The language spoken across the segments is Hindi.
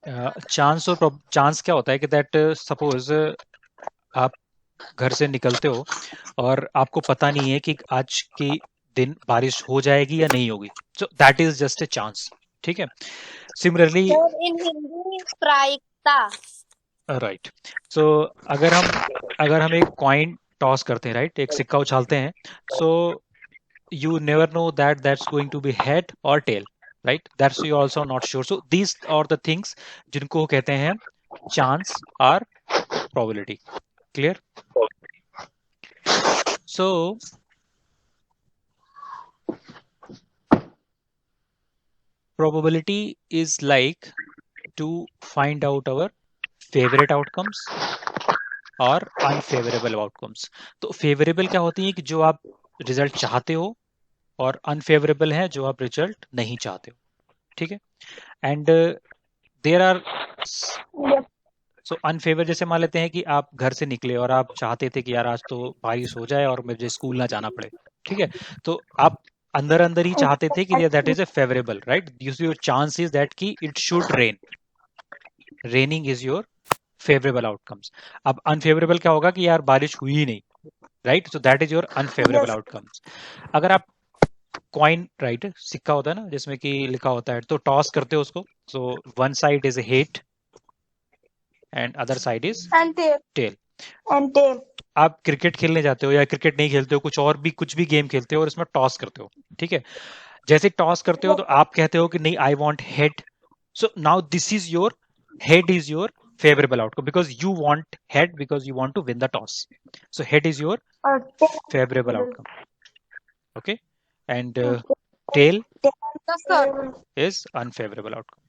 चांस क्या होता है कि दैट सपोज आप घर से निकलते हो और आपको पता नहीं है कि आज की दिन बारिश हो जाएगी या नहीं होगी, सो that is just a chance. ठीक है। सिमिलरली सर इन हिंदी प्रायिकता। राइट। सो अगर हम एक कॉइन टॉस करते हैं, राइट, एक सिक्का उछालते हैं, सो you never know that that's going to be head or tail, right? That's you also not sure. So these are the things जिनको कहते हैं chance or probability. Clear? So probability is like to find out our favorite outcomes और unfavorable outcomes. तो favorable क्या होती है कि जो आप रिजल्ट चाहते हो, और unfavorable है जो आप रिजल्ट नहीं चाहते हो। ठीक है। And there are so unfavour, जैसे मान लेते हैं कि आप घर से निकले और आप चाहते थे कि यार आज तो बारिश हो जाए और मुझे स्कूल ना जाना पड़े। ठीक है। तो आप अंदर अंदर ही चाहते थे कि that is a favourable, right, your chance is that कि it should rain, raining is your favourable outcomes. अब अनफेवरेबल क्या होगा कि यार बारिश हुई ही नहीं, right, so that is your unfavourable yes. Outcomes. अगर आप कॉइन, राइट, सिक्का होता है ना जिसमें कि लिखा होता है, तो टॉस करते हो उसको, so one side is a head and other side is and tail. Tail. And tail. आप क्रिकेट खेलने जाते हो या क्रिकेट नहीं खेलते हो, कुछ भी गेम खेलते हो और इसमें टॉस करते हो। ठीक है। जैसे टॉस करते हो तो आप कहते हो कि नहीं, I want head. So now this is your head is your favorable outcome because you want head, because you want to win the toss. So head is your और favorable tail. outcome. Okay. And tail yes sir. is unfavorable outcome.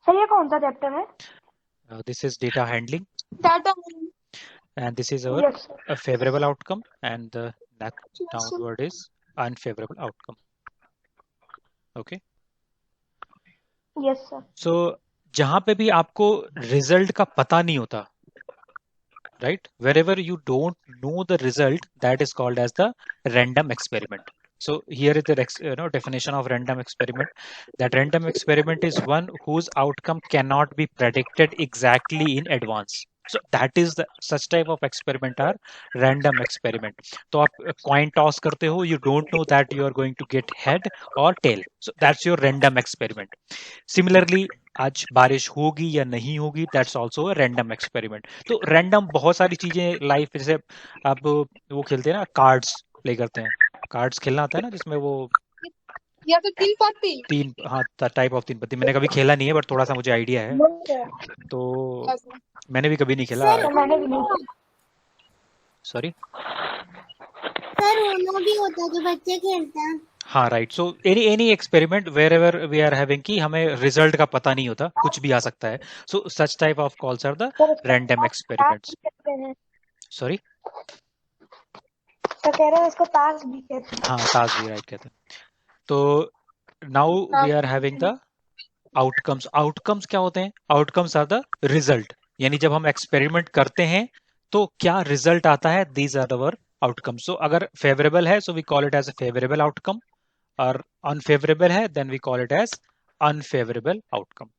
Sir ये कौन सा चैप्टर है? This is data handling, data. and this is our yes a favorable outcome, and the next downward is unfavorable outcome. Okay. Yes sir. So जहां पे भी आपको रिजल्ट का पता नहीं होता, right, wherever you don't know the result, that is called as the random experiment. So here is the definition of random experiment, that random experiment is one whose outcome cannot be predicted exactly in advance. So that is the such type of experiment are random experiment. तो आप coin toss करते हो, you don't know that you are going to get head or tail, so that's your random experiment. Similarly, आज बारिश होगी या नहीं होगी, दैट्स ऑल्सो रैंडम एक्सपेरिमेंट। तो रैंडम बहुत सारी चीजें लाइफ, जैसे आप वो खेलते हैं ना, कार्ड्स प्ले करते हैं, कार्ड्स खेलना आता है ना जिसमें वो या तो तीन पत्ती। तीन, हाँ, टाइप ऑफ तीन पत्ती। मैंने कभी खेला नहीं है बट थोड़ा सा मुझे आइडिया है। तो मैंने भी कभी नहीं खेला। सर मैंने भी नहीं। सॉरी। सर उनो भी होता है जो बच्चे खेलते हैं। हाँ, right. So any any experiment wherever we are having, कि हमें रिजल्ट का पता नहीं होता, कुछ भी आ सकता है। So such type of calls are the sir इसको रैंडम ताश एक्सपेरिमेंट्स। भी कहते हैं। सॉरी। तो कह रहे हैं इसको ताश भी कहते हैं। हाँ, ताज भी राइट कहते हैं। तो now we are having the outcomes. Outcomes क्या होते हैं? आउटकम्स आर द रिजल्ट, यानी जब हम एक्सपेरिमेंट करते हैं तो क्या रिजल्ट आता है, these are our outcomes. So अगर फेवरेबल है so we call it as a favourable outcome, और अनफेवरेबल है then we call it as unfavourable outcome.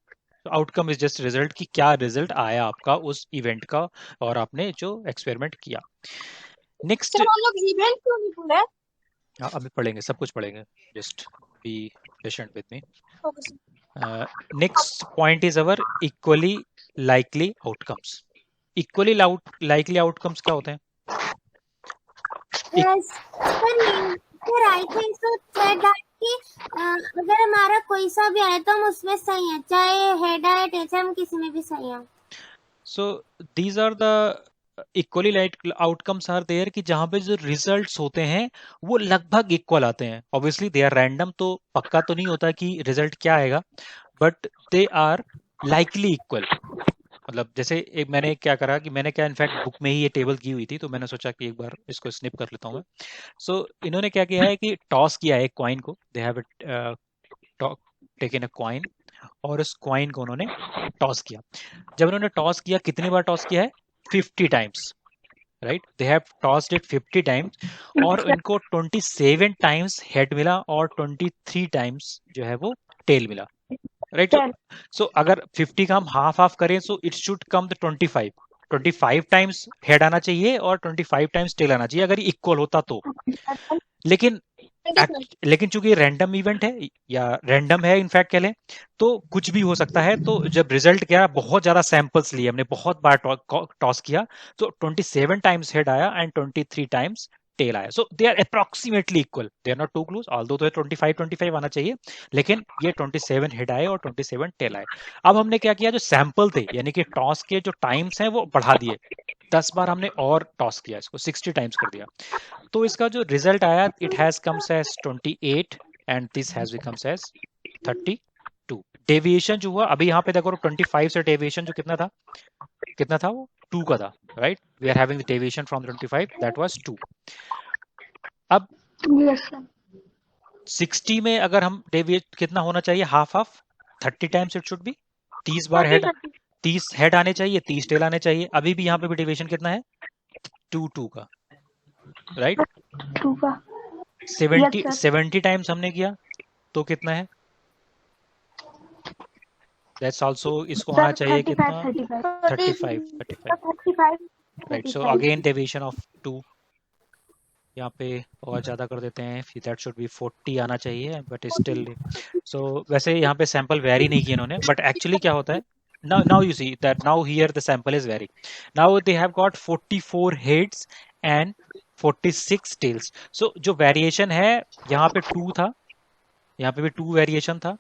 Outcome is just result, कि क्या रिजल्ट आया आपका उस इवेंट का और आपने जो एक्सपेरिमेंट किया। नेक्स्ट, सर हम लोग इवेंट क्यों नहीं बोले? अभी पढ़ेंगे, सब कुछ पढ़ेंगे, just be patient with me. Okay sir. Next point is our equally likely outcomes. Equally likely outcomes क्या होते हैं? Yes sir. Sir I think so said that कि अगर हमारा कोई सा भी आए तो हम उसमें सही है, चाहे हेड आए टेल से, हम किसी में भी सही है। So these are the equally like outcomes are there, कि जहां पे जो रिजल्ट्स होते हैं वो लगभग इक्वल आते हैं। ऑब्वियसली दे आर रैंडम, तो पक्का तो नहीं होता कि रिजल्ट क्या आएगा, but they are likely equal. मतलब जैसे एक मैंने क्या करा कि मैंने क्या, इनफैक्ट बुक में ही ये टेबल की हुई थी, तो मैंने सोचा कि एक बार इसको स्निप कर लेता हूँ मैं। सो इन्होंने क्या किया है कि टॉस किया है एक कॉइन को, they have taken a coin, और उस कॉइन को उन्होंने टॉस किया। जब उन्होंने टॉस किया, कितनी बार टॉस किया है? 50 times, right, they have tossed it 50 times, और इनको 27 टाइम्स हेड मिला और 23 टाइम्स जो है वो टेल मिला, राइट। सो अगर 50 का हम हाफ हाफ करें so it should come the 25 times head आना चाहिए और 25 टाइम्स टेल आना चाहिए, अगर ये इक्वल होता तो। लेकिन लेकिन चूंकि रैंडम इवेंट है या रैंडम है इनफैक्ट कह लें, तो कुछ भी हो सकता है। तो जब रिजल्ट गया, बहुत ज्यादा सैंपल्स लिए हमने, बहुत बार टॉस किया, तो 27 टाइम्स हेड आया एंड 23 टाइम्स टेल आया। So they are approximately equal, they are not too close, although तो 25 आना चाहिए, लेकिन ये 27 हेड आए और 27 टेल आए। अब हमने क्या किया, जो सैंपल थे यानी कि टॉस के जो टाइम्स हैं वो बढ़ा दिए, 10 बार हमने और टॉस किया, इसको 60 टाइम्स कर दिया। तो इसका जो रिजल्ट आया, it has comes as 28 and this has becomes as 32। Deviation जो हुआ अभी यहाँ पे देखो, 25 से डेविएशन जो कितना था वो 2 का था, right. We are having the deviation from 25, that was 2। अब 60 में अगर हम डेविएट कितना होना चाहिए, half half, 30 times it should be, 30 bar head, 30 head आने चाहिए, 30 टेल आने चाहिए। अभी भी यहाँ पे भी डेविएशन कितना है, 2 का, राइट। 2 का 70 टाइम्स हमने किया तो कितना है, दैट्स आल्सो, इसको आना चाहिए कितना, 35, right. So again deviation of 2, यहाँ पे और ज्यादा कर देते हैं, दैट शुड बी 40 आना चाहिए, बट स्टिल। सो वैसे यहाँ पे सैंपल वेरी नहीं किए इन्होंने, बट एक्चुअली क्या होता है, now you see that now here the sample is varying. Now they have got 44 heads and 46 tails. So जो वेरिएशन है, यहाँ पे 2 था, यहाँ पे भी 2 वेरिएशन था,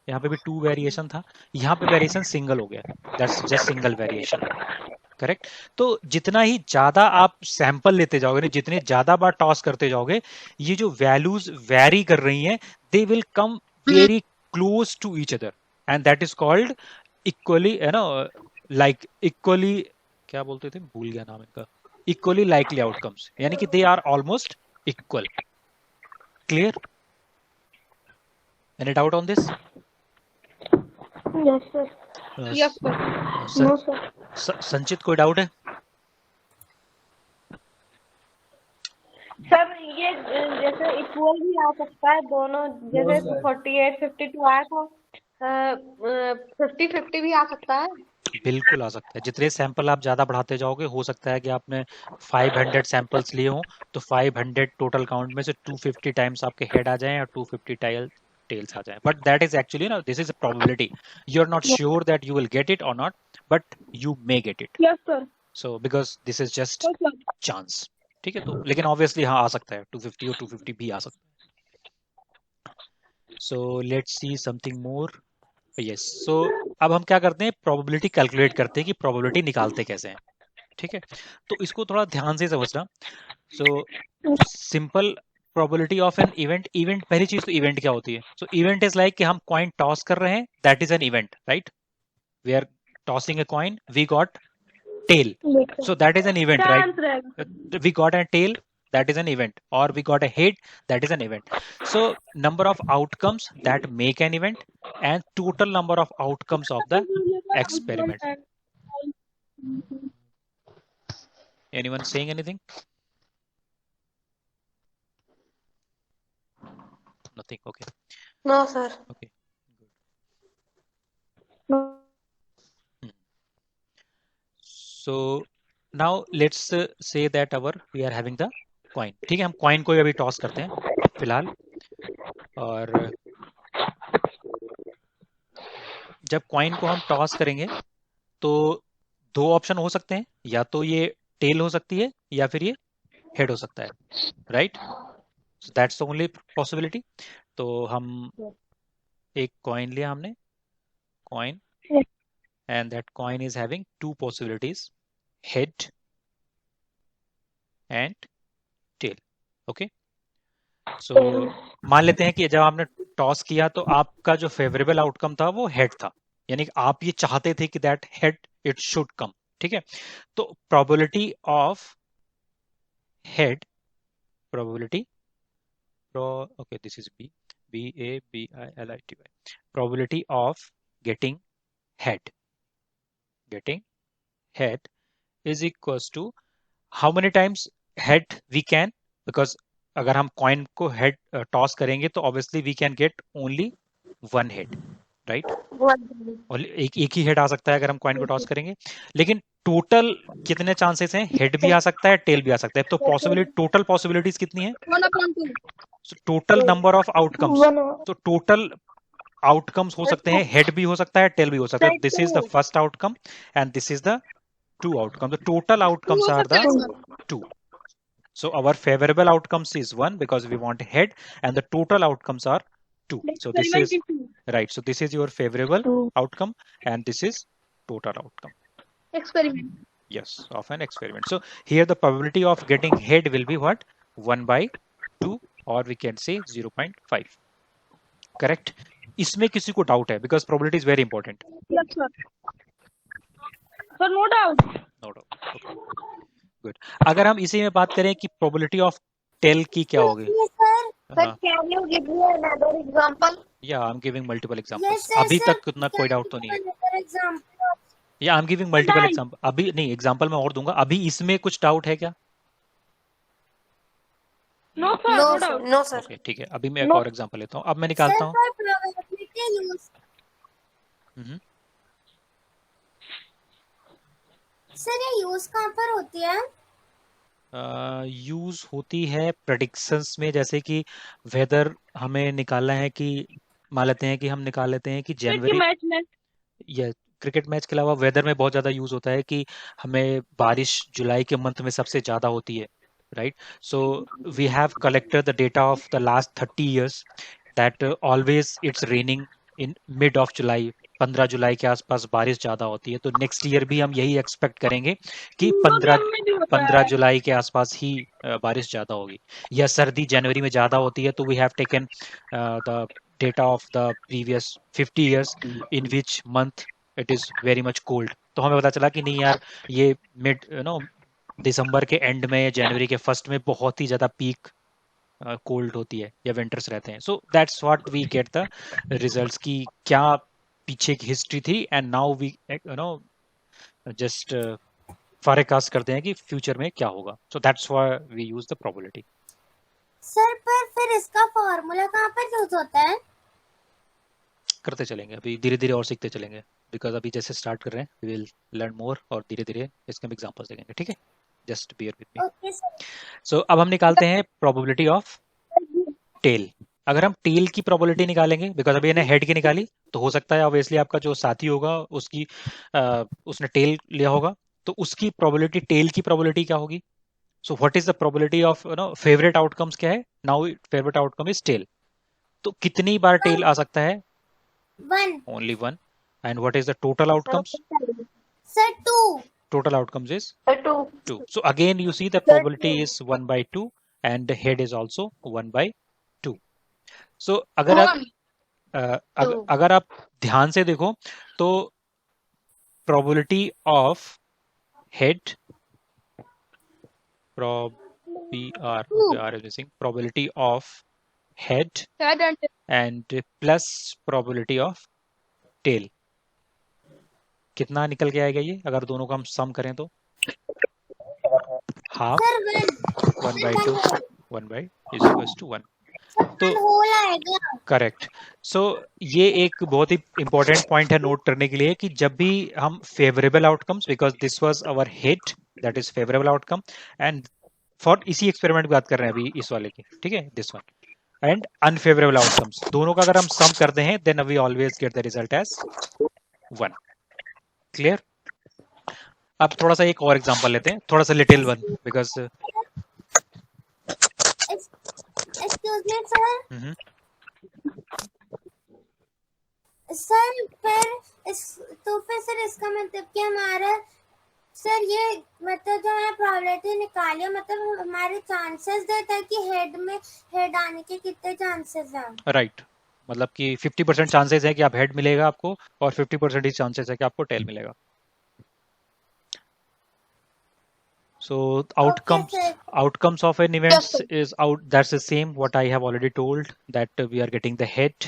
यहाँ पे भी 2 वेरिएशन था, यहाँ पे वेरिएशन सिंगल हो गया, that's just single variation, correct. तो जितना ही ज्यादा आप सैंपल लेते जाओगे, जितने ज्यादा बार टॉस करते जाओगे, ये जो वैल्यूज वेरी कर रही हैं, they will come very close to each other, and that is called equally, है ना, लाइक इक्वली, क्या बोलते थे, भूल गया नाम इनका, इक्वली लाइकली आउटकम्स, यानी कि they are almost equal. Clear? Any doubt on this? Yes sir. Yes sir. No sir. Sanchit कोई डाउट है? सर ये जैसे इक्वल भी आ सकता है दोनों, जैसे 48 52 आया तो 50 50 भी आ सकता है। बिल्कुल आ सकता है, जितने सैंपल आप ज्यादा बढ़ाते जाओगे, हो सकता है कि आपने 500 सैंपल्स लिए हों, तो 500 टोटल काउंट में से 250 टाइम्स आपके हेड आ जाएं और 250 टेल्स आ जाएं, बट दैट इज एक्चुअली ना, this is a probability, you are not sure that you will get it और not, but you may get it. Yes sir. So because this is just chance, ठीक है। तो लेकिन ऑब्वियसली हाँ आ सकता है, 250 और 250 भी आ सकता है। So let's see something more. Yes, so अब हम क्या करते हैं, प्रोबेबिलिटी कैलकुलेट करते हैं कि प्रोबेबिलिटी निकालते कैसे हैं, ठीक है। तो इसको थोड़ा ध्यान से समझना। So simple probability of an event, event पहली चीज तो इवेंट क्या होती है, सो इवेंट इज लाइक कि हम कॉइन टॉस कर रहे हैं, that is an event, right. We are tossing a coin, we got tail, so that is an event, right? We got a tail, that is an event, or we got a head, that is an event. So number of outcomes that make an event and total number of outcomes of the experiment. Anyone saying anything? Nothing. Okay. No sir. Okay, good. No. So now let's say that we are having the coin, ठीक है। हम coin को अभी टॉस करते हैं फिलहाल, और जब coin को हम टॉस करेंगे तो 2 ऑप्शन हो सकते हैं, या तो ये टेल हो सकती है या फिर ये हेड हो सकता है, right. That's the only possibility. तो हम एक कॉइन लिया हमने, coin, and that coin is having 2 possibilities, head and tail, okay. So मान लेते हैं कि जब आपने टॉस किया तो आपका जो फेवरेबल आउटकम था वो हेड था, यानी कि आप ये चाहते थे कि that head it should come, ठीक है। तो probability of head, probability, okay, this is B-A-B-I-L-I-T-Y, probability of getting head is equals to how many times head we can, because अगर हम कॉइन को हेड टॉस करेंगे तो obviously we can get only one head, right. One. और एक ही हेड आ सकता है अगर हम कॉइन को टॉस करेंगे, लेकिन टोटल कितने चांसेस हैं? हेड भी आ सकता है, टेल भी आ सकता है। तो पॉसिबिलिटी, टोटल पॉसिबिलिटीज कितनी है? 1/2. Total number of outcomes, One. तो टोटल आउटकम्स हो सकते हैं, हेड भी हो सकता है, टेल भी हो सकता है। This is the first outcome and this is the two outcome. The total outcomes are the two. So our favorable outcomes is 1 because we want head, and the total outcomes are 2. So this is right. So this is your favorable outcome and this is total outcome. Experiment. Yes, of an experiment. So here the probability of getting head will be what? 1/2, or we can say 0.5. Correct? इसमें किसी को डाउट है? Because probability is very important. Yes, sir. Sir, no doubt. No doubt. Okay. Good. अगर हम इसी में बात करें कि probability of tail की क्या होगी? Yes, sir. Sir, can you give me another example? Yeah, I'm giving multiple examples. Yes, sir, अभी sir. तक उतना कोई डाउट तो नहीं है। For example, या I am giving multiple example. अभी नहीं, एग्जांपल मैं और दूंगा। अभी इसमें कुछ डाउट है क्या? No, sir, no doubt. no, sir. Okay, ठीक है। अभी मैं एक और एग्जांपल लेता हूँ। अब मैं निकालता हूँ। Sir, for probability use. Sir ये यूज कहाँ पर होती है? यूज होती है प्रेडिक्शंस में, जैसे कि वेदर हमें निकालना है कि मान लेते हैं कि हम निकाल लेते हैं कि जनवरी मैच में या क्रिकेट मैच के अलावा वेदर में बहुत ज़्यादा यूज होता है कि हमें बारिश जुलाई के मंथ में सबसे ज़्यादा होती है, right. So we have collected the data of the last 30 years that always it's raining in mid of July. 15 जुलाई के आसपास बारिश ज़्यादा होती है, तो नेक्स्ट ईयर भी हम यही एक्सपेक्ट करेंगे कि 15 जुलाई के आसपास ही बारिश ज़्यादा होगी। या सर्दी जनवरी में ज़्यादा होती है, तो we have taken the data of the previous 50 years in which month it is very much cold. तो हमें पता चला कि नहीं यार, ये मिड दिसंबर के एंड में या जनवरी के फर्स्ट में बहुत ही ज्यादा पीक कोल्ड होती है या विंटर्स रहते हैं। So that's what we get the results की क्या पीछे की हिस्ट्री थी, and now we just forecast करते हैं कि फ्यूचर में क्या होगा। So that's why we use the probability. Sir पर फिर इसका फॉर्मूला कहाँ पर यूज होता है? करते चलेंगे, अभी धीरे धीरे और सीखते चलेंगे, बिकॉज अभी जैसे स्टार्ट कर रहे हैं वी विल लर्न मोर, और धीरे धीरे इसके हम एग्जांपल्स देखेंगे, ठीक है। Just bear with me. Okay sir. So अब हम निकालते हैं प्रोबेबिलिटी ऑफ टेल। अगर हम टेल की प्रोबेबिलिटी निकालेंगे, बिकॉज अभी मैंने हेड की निकाली, तो हो सकता है ऑब्वियसली आपका जो साथी होगा उसकी उसने टेल लिया होगा, तो उसकी प्रोबेबिलिटी, टेल की प्रोबेबिलिटी क्या होगी? So what is the probability of favourite outcomes क्या है? Now favourite outcome is tail. तो कितनी बार टेल आ सकता है? 1. Only one. And what is the total outcomes? Sir, 2. Total outcomes is 2. 2. So again you see the probability is 1/2 and the head is also 1/2. So अगर आप ध्यान से देखो तो probability of head, probability of head and plus probability of tail, कितना निकल के आएगा ये अगर दोनों का हम सम करें तो? हाफ 1/2 1/1 तो करेक्ट। सो ये एक बहुत ही इंपॉर्टेंट पॉइंट है नोट करने के लिए कि जब भी हम favourable outcomes, because this was our head that is favourable outcome, and for इसी एक्सपेरिमेंट की बात कर रहे हैं अभी इस वाले की, ठीक है, this one, and unfavourable outcomes, दोनों का अगर हम सम करते हैं then we always get the result as 1। Clear? अब थोड़ा सा एक और एग्जांपल लेते हैं, थोड़ा सा little one, because excuse me sir. Sir फिर सर इसका मतलब कि हमारा सर ये मतलब जो है प्रोबेबिलिटी निकालिए, मतलब हमारे चांसेस देता है कि हेड आने के कितने चांसेस हैं? राइट, मतलब कि 50% चांसेस है कि आप हेड मिलेगा आपको, और 50% ही चांसेस है कि आपको टेल मिलेगा। So outcomes of an event is out. That's the same what I have already told, that we are getting the head,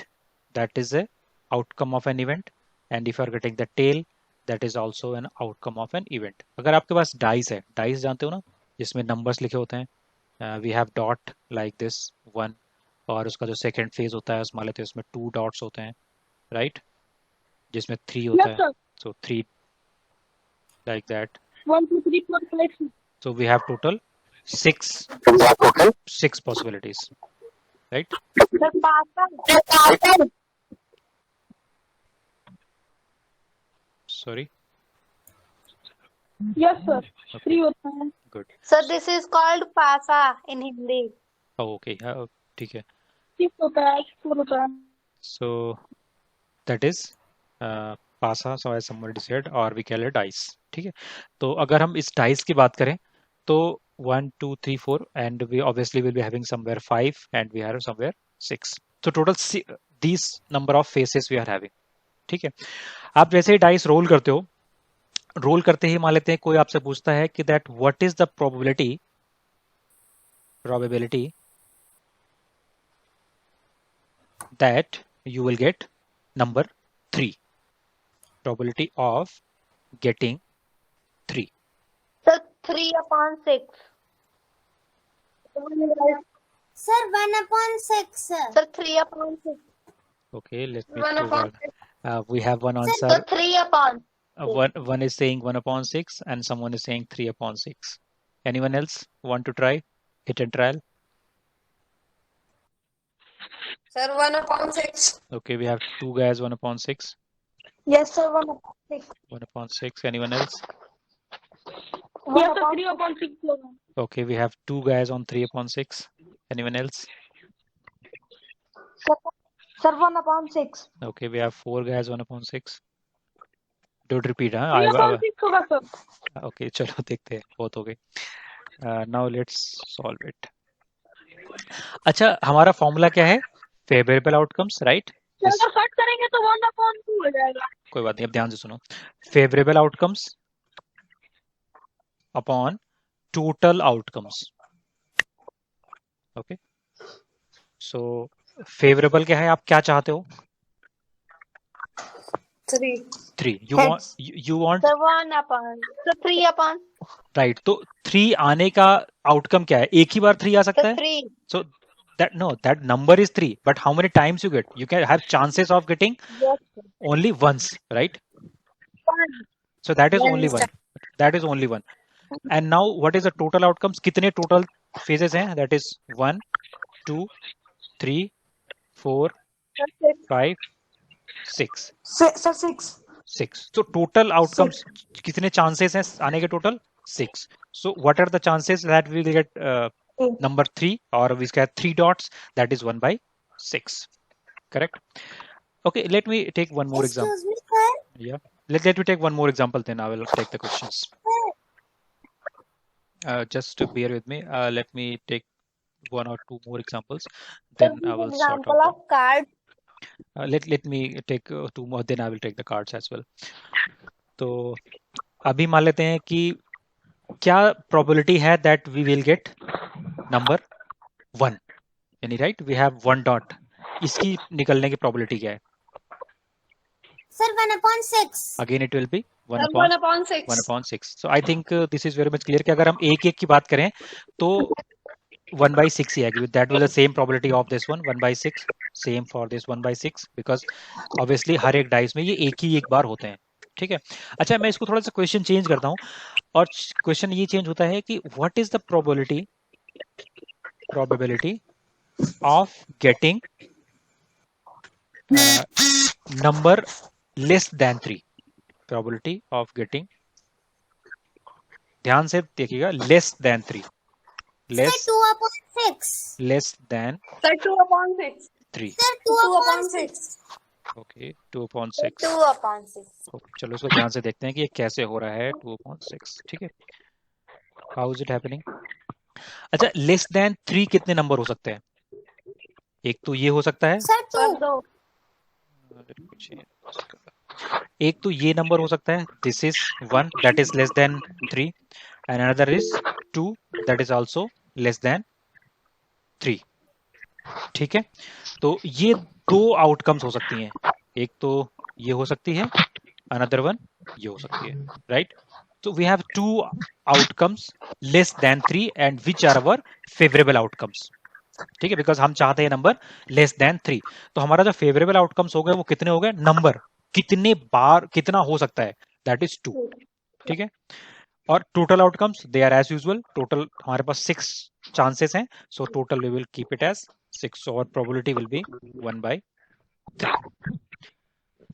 that is a outcome of an event, and if you are getting the tail, that is also an outcome of an event. अगर आपके पास डाइस है, डाइस जानते हो ना, जिसमें नंबर्स लिखे होते हैं, we have dot like this 1 और उसका जो सेकंड फेज होता है उस मान लेते हैं उसमें 2 डॉट्स होते हैं, राइट, जिसमें 3 होता Yes, है, sir. so 3 like that. 1, 2, 3, 4, 5, 6. So we have total 6 possibilities, right? Sir, pasta. Sorry. Yes, sir. Okay. 3 होता है. Good. Sir, this is called pasa in Hindi. Oh, okay. Yeah, ठीक है. 6 होता है, 4 होता है. So that is pasa, so as somebody said, or we call it dice. ठीक है. तो अगर हम इस dice की बात करें तो 1, 2, 3, 4 and we obviously will be having somewhere 5 and we have somewhere 6. So total these number of faces we are having. ठीक है. आप जैसे ही डाइस रोल करते हो, रोल करते ही मान लेते हैं कोई आपसे पूछता है कि that what is the probability that you will gate number 3, probability of getting 3. Sir, 3/6. Sir, 1/6. Sir, 3/6. Okay, let me 1/6. we have one answer. Sir, 3/6. One is saying 1/6 and someone is saying 3/6. Anyone else want to try hit and trial? Sir, 1/6. Okay, we have 2 guys 1/6. Yes, sir. 1/6. 1/6. Anyone else? Yes, sir. 3/6 होगा. Okay, we have 2 guys on 3/6. Anyone else? Sir, 1/6. Okay, we have 4 guys 1/6. Don't repeat, huh? 3/6 होगा, sir. Okay, चलो देखते हैं, बहुत हो गए. Now let's solve it. अच्छा, हमारा फॉर्मूला क्या है? Favourable outcomes, right? अगर कट करेंगे तो 1/2 हो जाएगा. कोई बात नहीं, अब ध्यान से सुनो. Favourable outcomes upon total outcomes. Okay, so favourable क्या है, आप क्या चाहते हो? 3. You want Sir, 1/. Sir, 3/. Right. तो 3 आने का आउटकम क्या है? एक ही बार 3 आ सकता Sir, है. 3. So that number is 3, but how many times you get? You can have chances of getting Yes, sir. only once, right? 1. So that is Yes, only sir. one. That is only one. And now what is the total outcomes? कितने total phases हैं? That is 1, 2, 3, 4, 5, 6. Sir, 6. 6. So total outcomes कितने chances हैं आने के total? 6. So what are the chances that we will get number 3, or we get 3 dots? That is 1/6. Correct? Okay, let me take one more example. Excuse me, sir. Yeah. Let me take one more example, then I will take the questions. Just bear with me. Let me take 1 or 2 more examples. Then I will sort Example out. of card. Let me take 2 more. Then I will take the cards as well. तो अभी मान लेते हैं कि क्या probability है that we will get number 1. यानी right, we have 1 dot. इसकी निकलने की probability क्या है? Sir, 1/6. Again it will be 1 Sir, upon 1/6. 1/6. So I think this is very much clear कि अगर हम एक की बात करें तो 1/6 ही आएगी. That will the same probability of this one, 1/6. Same for this 1/6, because obviously हर एक डाइस में ये एक बार होते हैं. ठीक है. अच्छा, मैं इसको थोड़ा सा क्वेश्चन चेंज करता हूँ, और क्वेश्चन ये चेंज होता है कि what is the probability of getting number less than 3. Probability of getting, ध्यान से देखिएगा, less than 3. Sir, 2/6. Less than Sir, 2/6. 3. Sir, 2/6. Okay, 2/6. 2/6. चलो इसको ध्यान से देखते हैं कि ये कैसे हो रहा है. 2/6. ठीक है. How is it happening? अच्छा, लेस देन 3 कितने नंबर हो सकते हैं? एक तो ये हो सकता है, Sir, 2. एक तो ये नंबर हो सकता है, this is 1 that is less than 3, and another is 2 that is also less than 3. ठीक है. तो ये 2 आउटकम्स हो सकती हैं. एक तो ये हो सकती है, अनदर वन ये हो सकती है, right? So we have 2 outcomes less than 3, and which are our favorable outcomes? ठीक है, बिकॉज हम चाहते हैं नंबर लेस देन 3। तो हमारा जो फेवरेबल आउटकम्स हो गए वो कितने हो गए, नंबर कितने बार कितना हो सकता है, दैट इज 2। ठीक है, और total outcomes they are as usual, total हमारे पास 6 चांसेस हैं, so total we will keep it as 6 और प्रोबेबिलिटी विल बी 1/3।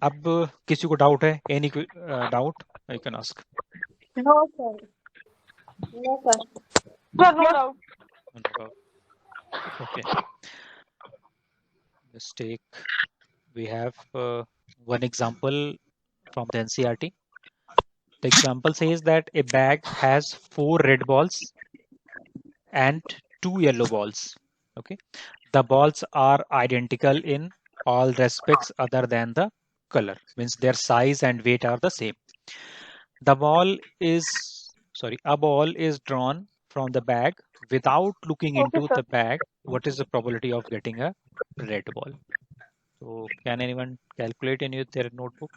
अब किसी को डाउट है, any doubt you can ask. No, sir. No, sir. Sir, no doubt. Okay, let's take, we have one example from the NCERT. The example says that a bag has 4 red balls and 2 yellow balls. Okay, the balls are identical in all respects other than the color, means their size and weight are the same. A ball is drawn from the bag without looking into sir. the bag. What is the probability of getting a red ball? So can anyone calculate in their notebook?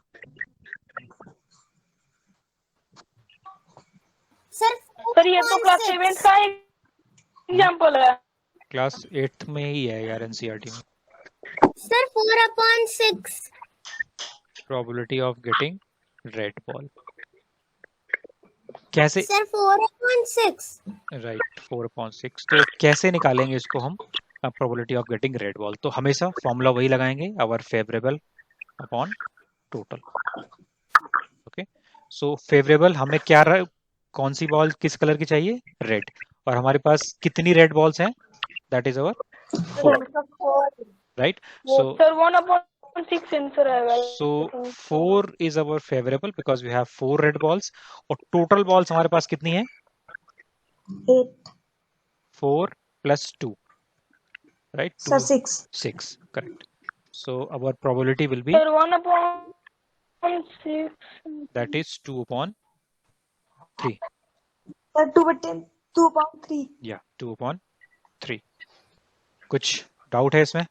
Sir ये तो क्लास 7 का एग्जांपल है। क्लास 8th में ही है यार एनसीईआरटी में। Sir 4/6 probability of getting red ball कैसे? Sir 4/6 right, 4/6। तो कैसे निकालेंगे इसको हम probability of getting red ball? तो हमेशा फॉर्मूला वही लगाएंगे, our favorable upon total। Okay, so favourable हमें क्या कौन सी बॉल किस कलर की चाहिए, रेड, और हमारे पास कितनी रेड बॉल्स हैं, that is our 4, right? So sir 1/6 answer आएगा। So 4 is our favourable because we have 4 red balls, और टोटल बॉल्स हमारे पास कितनी है, 8 4 + 2, right? Sir 6, correct. So our probability will be, sir 1/6 that is 2/3। Sir 2/3 या 2/3। कुछ डाउट है इसमें?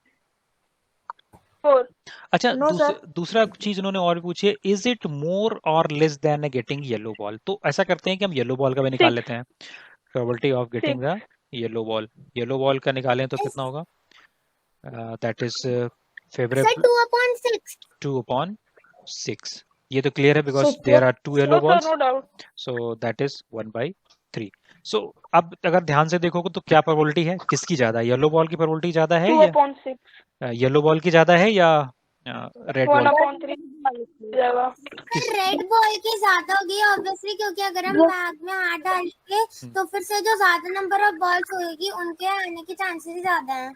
4 अच्छा, No, sir. दूसरा चीज उन्होंने और भी पूछी है, इज इट मोर और less than getting yellow ball? तो ऐसा करते हैं कि हम येलो बॉल का भी निकाल लेते हैं, probability of getting the yellow ball. Yellow ball का निकालें तो कितना होगा, दैट इज फेवरेबल 2/6। ये तो क्लियर है because So, there are 2 yellow balls, no doubt. So that is 1/3। So अब अगर ध्यान से देखोगे तो क्या प्रोबेबिलिटी है, किसकी ज्यादा है, येलो बॉल की प्रोबेबिलिटी ज्यादा है या 2/6 येलो बॉल की ज्यादा है या रेड बॉल? 1/3 जाएगा। रेड बॉल की ज्यादा होगी ऑब्वियसली, क्योंकि अगर हम बैग में हाथ डालेंगे तो फिर से जो ज्यादा नंबर ऑफ बॉल्स होगी उनके आने के चांसेस ही ज्यादा हैं।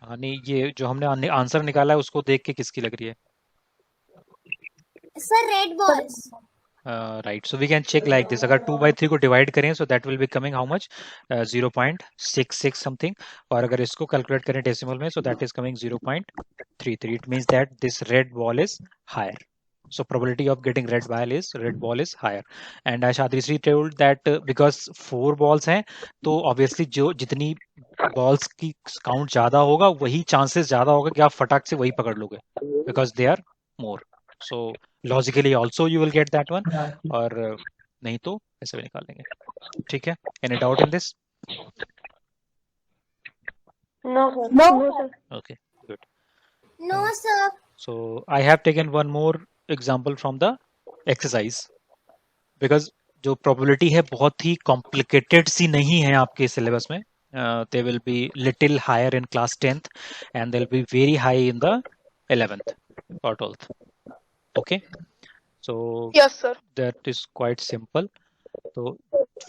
हाँ, नहीं, ये जो हमने आंसर निकाला है उसको देख के किसकी लग रही है? Sir red balls. Right, so we can check like this, अगर 2/3 को डिवाइड करें so that will be coming how much, 0.66 something, और अगर इसको कैलकुलेट करें डेसिमल में so that is coming 0.33। It means that this red ball is higher, so probability of getting red ball is higher। and as Adrisri told that because 4 balls हैं तो obviously जो जितनी balls की count ज्यादा होगा वही chances ज्यादा होगा कि आप फटाक से वही पकड़ लोगे, because they are more, so logically also you will get that one, और नहीं तो ऐसे भी निकाल लेंगे। ठीक है, any doubt in this? No sir. Okay, good। No sir. So I have taken one more example from the exercise because जो probability है बहुत ही complicated सी नहीं है आपके syllabus में, they will be little higher in class 10th and they'll be very high in the 11th or 12th। okay, so yes sir. that is quite simple। तो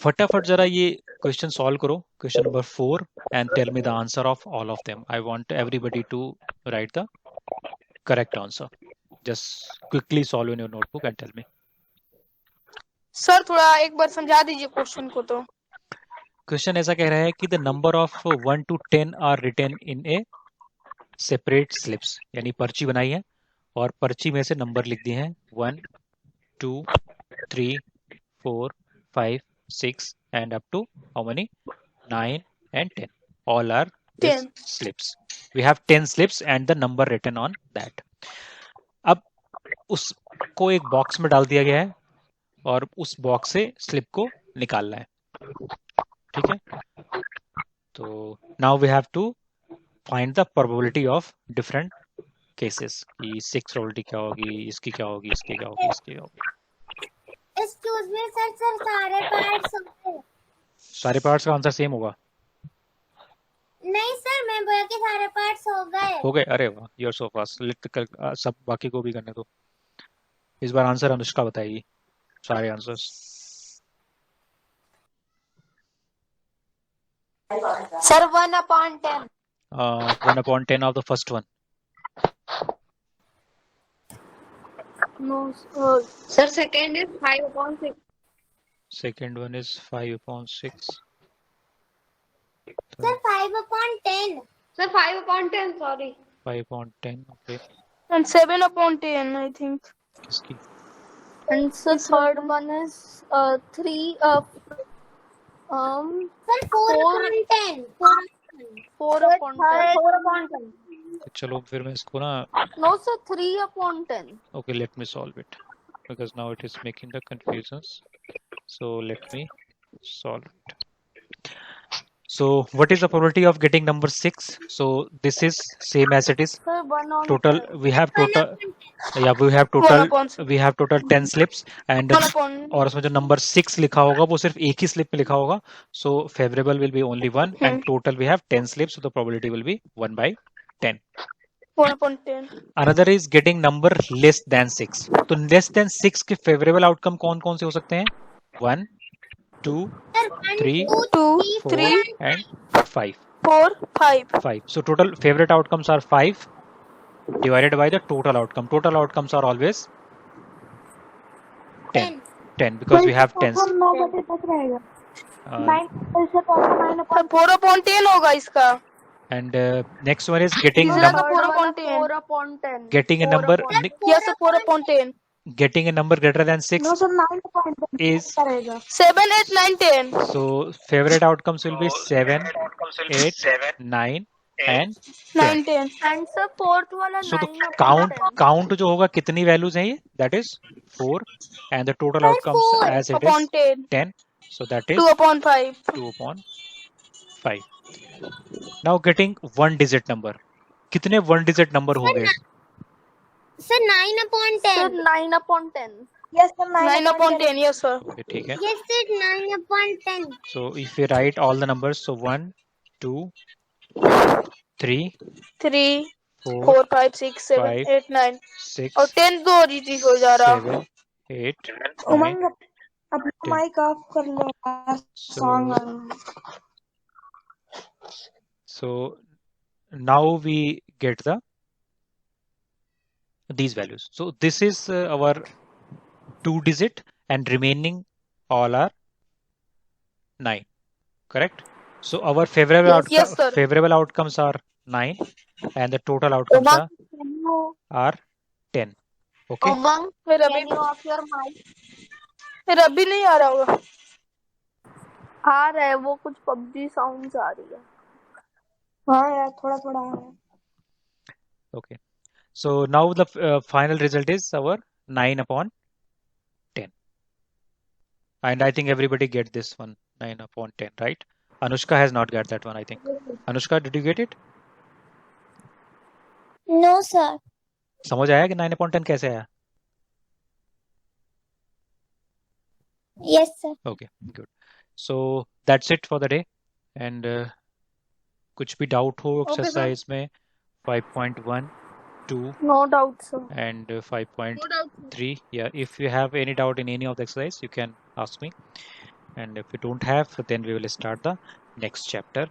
फटाफट जरा ये क्वेश्चन सॉल्व करो, question number 4, and tell me the answer of all of them। I want everybody to write the correct answer। just quickly solve in your notebook and tell me। Sir थोड़ा एक बार समझा दीजिए क्वेश्चन को। तो क्वेश्चन ऐसा कह रहा है कि the number of 1 to 10 are written in a separate slips, यानी पर्ची बनाई है और पर्ची में से नंबर लिख दिए हैं 1 2 3 4 5 6 and up to how many, 9 and 10, all are 10 slips। we have 10 slips and the number written on that। अब उसको एक बॉक्स में डाल दिया गया है और उस बॉक्स से स्लिप को निकालना है। ठीक है, तो now we have to find the probability of different cases कि 6 probability क्या होगी, इसकी क्या होगी, इसकी क्या होगी, इसकी क्या होगी. एक्सक्यूज मी सर, सारे पार्ट्स हो गए? सारे पार्ट्स का आंसर सेम होगा. नहीं सर, मैं बोला कि सारे पार्ट्स हो गए. हो गए? अरे वाह, यू आर सो फास्ट. सब बाकी को भी करने दो. इस बार आंसर अनुष्का बताएगी सारे answers. Sir, 1/10. 1/10 of the first one. No, sir, second is 5/6. Second one is 5/6. Sir 5/10. Sir, 5/10, sorry. 5/10. Okay. And 7/10, I think. किसकी? And so third one is 3 sir 4/10. 4/10. 4/10. चलो फिर मैं इसको ना. No, sir, 3/10. Okay, let me solve it because now it is making the confusions. So let me solve it. So what is the probability of getting number 6? So this is same as it is. Sir, 1/10. Total we have total 10 slips and 1/10. और उसमें जो नंबर 6 लिखा होगा वो सिर्फ एक ही स्लिप पे लिखा होगा. So favorable will be only one and total we have 10 slips, so the probability will be 1/10. 1/10. Another is getting number less than 6. तो less than 6 के favorable outcome कौन कौन से हो सकते हैं? 1, 2, 3, 2, 4 3, and 5. 4, 5. 5. So total favorite outcomes are 5 divided by the total outcome. Total outcomes are always 10. 10 because we have 10. 9/10 रहेगा. Uh, 9 से 9/10. 4/10 होगा इसका. and next one is getting तीसरा number. का 4/10. 4/10. Getting a number. Yes, sir, 4/10. Getting a number greater than 6 No, sir, 9/10 is. रहेगा. 7, 8, 9, 10. So favorite outcomes will be 7, 8, 9 and 9, 10. And sir, fourth वाला so the 9/10. count जो होगा कितनी values हैं ये? That is 4 and the total outcomes as it Upon is 10. 10. So that is 2/5. 2/5. Now getting one digit number. कितने one digit number हो गए? Sir 9/10. Sir, 9/10. Yes, sir, 9/10. Yes, sir. Okay, ठीक है. Yes sir, 9/10. So if we write all the numbers, so 1, 2, 3, 3, 4, 4, 5, 6, 7, 5, 8, 9. 6, और 10 तो और easy हो जा रहा. 7, 8, 9. उमंग अपना माइक ऑफ कर लो. Song. So now we get these values. So this is our 2 digit and remaining all are 9. Correct? So our Yes, sir. favorable outcomes are 9 and the total outcomes are 10. Okay? फिर अभी नहीं आ रहा होगा. आ रहा है वो, कुछ PUBG साउंड्स आ रही है. हाँ यार, थोड़ा थोड़ा आ रहा है. Okay. So now the final result is our 9/10. And I think everybody get this one, 9/10, right? Anushka has not got that one, I think. Anushka, did you get it? No sir. समझ आया कि 9/10 कैसे आया? Yes sir. Okay, good. So that's it for the day. And कुछ भी doubt हो exercise में 5.1, 2 No doubt, sir. and 5.3. Yeah, if you have any doubt in any of the exercise, you can ask me. And if you don't have, then we will start the next chapter.